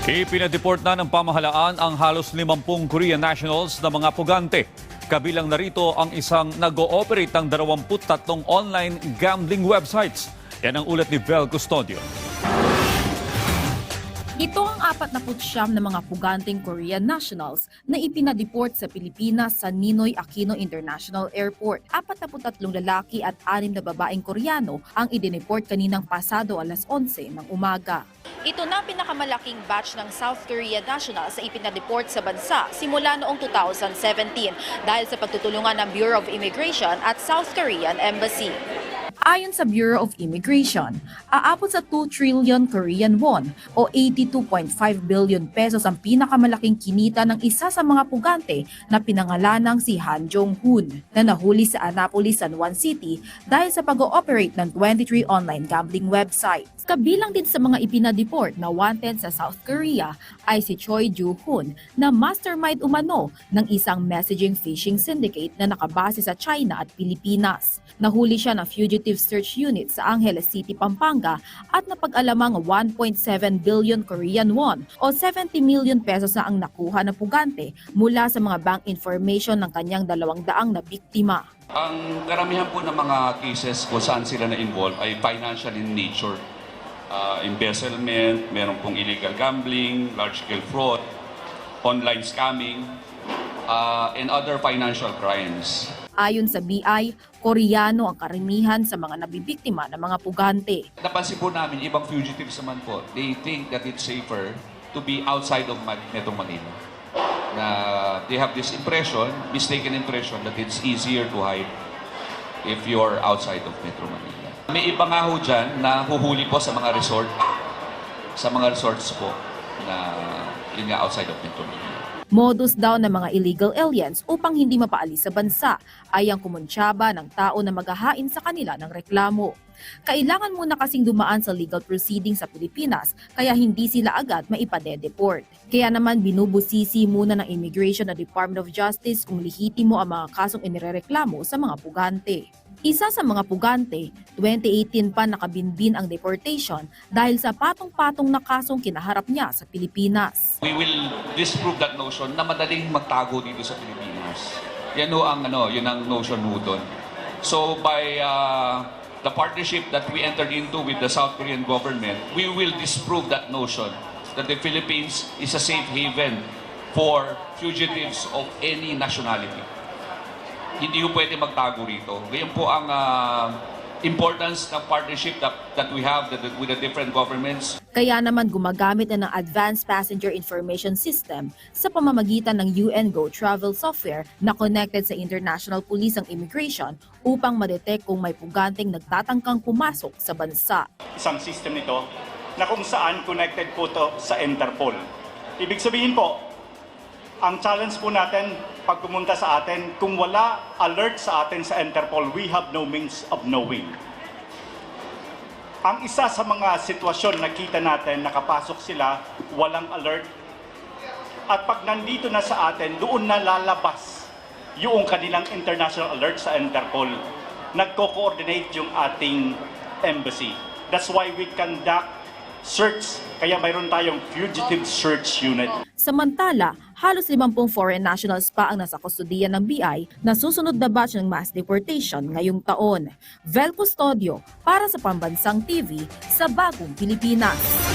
Ipinadeport na ng pamahalaan ang halos 50 Korean nationals na mga pugante. Kabilang narito ang isang nag-ooperate ng 23 online gambling websites. Yan ang ulat ni Vel Custodio. Ito ang 49 na mga puganteng Korean nationals na ipinadeport sa Pilipinas sa Ninoy Aquino International Airport. 43 lalaki at 6 na babaeng Koreano ang idineport kaninang pasado alas 11 ng umaga. Ito na pinakamalaking batch ng South Korean nationals sa ipinadeport sa bansa simula noong 2017 dahil sa pagtutulungan ng Bureau of Immigration at South Korean Embassy. Ayon sa Bureau of Immigration, aabot sa 2 trillion Korean won o 82.5 billion pesos ang pinakamalaking kinita ng isa sa mga pugante na pinangalanang si Han Jong-hoon na nahuli sa Annapolis, San Juan City dahil sa pag-ooperate ng 23 online gambling websites. Kabilang din sa mga ipinadeport na wanted sa South Korea ay si Choi Joo-hoon na mastermind umano ng isang messaging phishing syndicate na nakabase sa China at Pilipinas. Nahuli siya ng Fugitive Search Unit sa Angeles City, Pampanga at napag-alamang 1.7 billion Korean won o 70 million pesos na ang nakuha ng pugante mula sa mga bank information ng kanyang 200 na biktima. Ang karamihan po ng mga cases kung saan sila na-involve ay financial in nature. Embezzlement, meron pong illegal gambling, large-scale fraud, online scamming, and other financial crimes. Ayon sa BI, Koreano ang karamihan sa mga nabibiktima ng mga pugante. Napansin po namin, ibang fugitives naman po, they think that it's safer to be outside of Metro Manila. Na they have this impression, mistaken impression that it's easier to hide if you're outside of Metro Manila. May iba nga ho dyan na huhuli po sa mga resort, sa mga resorts po na yun nga outside of Metro Manila. Modus daw ng mga illegal aliens upang hindi mapaalis sa bansa ay ang kumonsyaba ng tao na maghahain sa kanila ng reklamo. Kailangan muna kasing dumaan sa legal proceedings sa Pilipinas kaya hindi sila agad maipadedeport. Kaya naman binubusisi muna ng Immigration at Department of Justice kung lehitimo ang mga kasong inirereklamo sa mga pugante. Isa sa mga pugante, 2018 pa nakabinbin ang deportation dahil sa patong-patong na kasong kinaharap niya sa Pilipinas. We will disprove that notion na madaling magtago dito sa Pilipinas. Yan ho ang yun ang notion ho doon. So by the partnership that we entered into with the South Korean government, we will disprove that notion that the Philippines is a safe haven for fugitives of any nationality. Hindi ho pwede magtago rito. Ngayon po ang importance ng partnership that we have with the different governments. Kaya naman gumagamit na ng Advanced Passenger Information System sa pamamagitan ng UN-GO travel software na connected sa International Police ang Immigration upang ma-detect kung may puganteng nagtatangkang pumasok sa bansa. Isang system nito na kung saan connected po to sa Interpol. Ibig sabihin po, ang challenge po natin pag pumunta sa atin, kung wala alert sa atin sa Interpol, we have no means of knowing. Ang isa sa mga sitwasyon na kita natin, nakapasok sila, walang alert. At pag nandito na sa atin, doon na lalabas yung kanilang international alert sa Interpol. Nagko-coordinate yung ating embassy. That's why we conduct search, kaya mayroon tayong fugitive search unit. Samantala, halos 50 foreign nationals pa ang nasa kustudiyan ng BI na susunod na batch ng mass deportation ngayong taon. Vel Custodio para sa Pambansang TV sa Bagong Pilipinas.